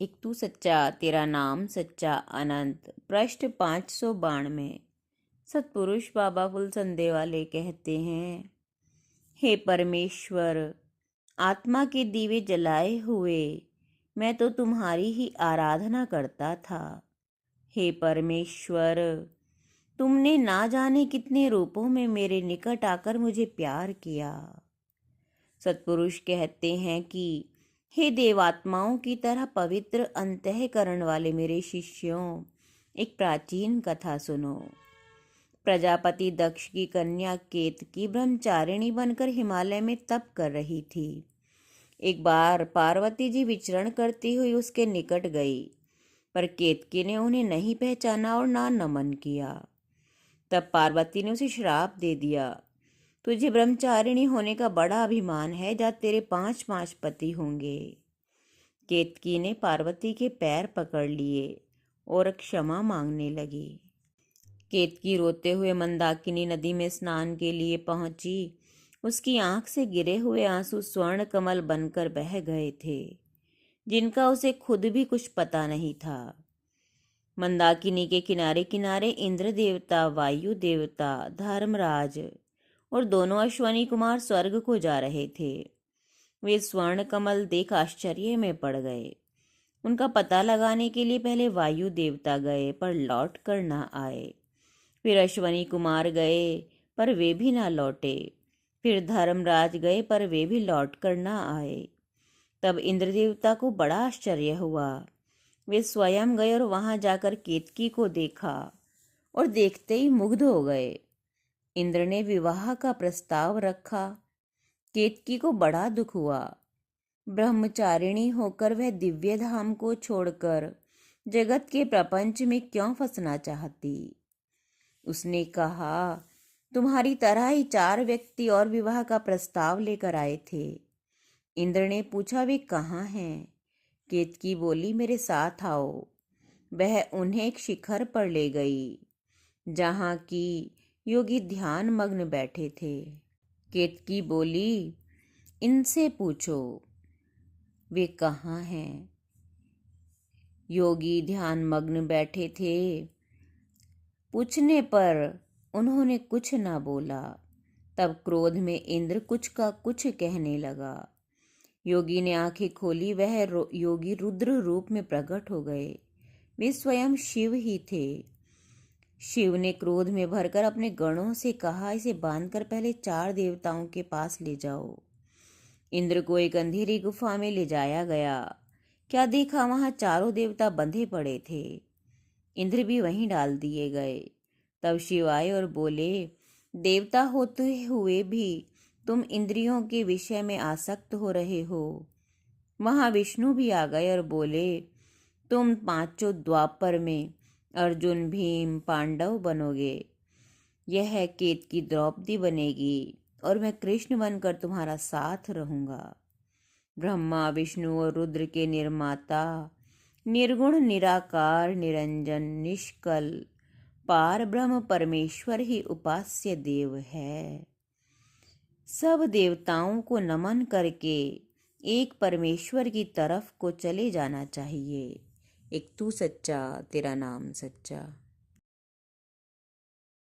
एक तू सच्चा तेरा नाम सच्चा अनंत। पृष्ठ 592। सतपुरुष बाबा फुल संदेह वाले कहते हैं, हे परमेश्वर, आत्मा के दीवे जलाए हुए मैं तो तुम्हारी ही आराधना करता था। हे परमेश्वर, तुमने ना जाने कितने रूपों में मेरे निकट आकर मुझे प्यार किया। सतपुरुष कहते हैं कि हे देवात्माओं की तरह पवित्र अंतःकरण वाले मेरे शिष्यों, एक प्राचीन कथा सुनो। प्रजापति दक्ष की कन्या केतकी ब्रह्मचारिणी बनकर हिमालय में तप कर रही थी। एक बार पार्वती जी विचरण करती हुई उसके निकट गई, पर केतकी ने उन्हें नहीं पहचाना और ना नमन किया। तब पार्वती ने उसे श्राप दे दिया, तुझे ब्रह्मचारिणी होने का बड़ा अभिमान है, जा तेरे 5 पति होंगे। केतकी ने पार्वती के पैर पकड़ लिए और क्षमा मांगने लगी। केतकी रोते हुए मंदाकिनी नदी में स्नान के लिए पहुंची। उसकी आंख से गिरे हुए आंसू स्वर्ण कमल बनकर बह गए थे, जिनका उसे खुद भी कुछ पता नहीं था। मंदाकिनी के किनारे किनारे इंद्र देवता, वायु देवता, धर्मराज और दोनों अश्वनी कुमार स्वर्ग को जा रहे थे। वे स्वर्ण कमल देख आश्चर्य में पड़ गए। उनका पता लगाने के लिए पहले वायु देवता गए, पर लौट कर न आए। फिर अश्वनी कुमार गए, पर वे भी ना लौटे। फिर धर्मराज गए, पर वे भी लौट कर न आए। तब इंद्र देवता को बड़ा आश्चर्य हुआ। वे स्वयं गए और वहां जाकर केतकी को देखा और देखते ही मुग्ध हो गए। इंद्र ने विवाह का प्रस्ताव रखा। केतकी को बड़ा दुख हुआ। ब्रह्मचारिणी होकर वह दिव्य धाम को छोड़कर जगत के प्रपंच में क्यों फंसना चाहती। उसने कहा, तुम्हारी तरह ही 4 व्यक्ति और विवाह का प्रस्ताव लेकर आए थे। इंद्र ने पूछा, वे कहाँ हैं? केतकी बोली, मेरे साथ आओ। वह उन्हें एक शिखर पर ले गई, जहाँ की योगी ध्यान मग्न बैठे थे। केतकी बोली, इनसे पूछो वे कहाँ हैं। योगी ध्यान मग्न बैठे थे। पूछने पर उन्होंने कुछ न बोला। तब क्रोध में इंद्र कुछ का कुछ कहने लगा। योगी ने आंखें खोली, वह योगी रुद्र रूप में प्रकट हो गए। वे स्वयं शिव ही थे। शिव ने क्रोध में भरकर अपने गणों से कहा, इसे बांधकर पहले 4 देवताओं के पास ले जाओ। इंद्र को एक अंधेरी गुफा में ले जाया गया। क्या देखा, वहां 4 देवता बंधे पड़े थे। इंद्र भी वहीं डाल दिए गए। तब शिव आए और बोले, देवता होते हुए भी तुम इंद्रियों के विषय में आसक्त हो रहे हो। महाविष्णु भी आ गए और बोले, तुम 5 द्वापर में अर्जुन, भीम, पांडव बनोगे। यह केतकी द्रौपदी बनेगी और मैं कृष्ण बनकर तुम्हारा साथ रहूंगा। ब्रह्मा, विष्णु और रुद्र के निर्माता, निर्गुण, निराकार, निरंजन, निष्कल पार ब्रह्म परमेश्वर ही उपास्य देव है। सब देवताओं को नमन करके एक परमेश्वर की तरफ को चले जाना चाहिए। एक तू सच्चा तेरा नाम सच्चा।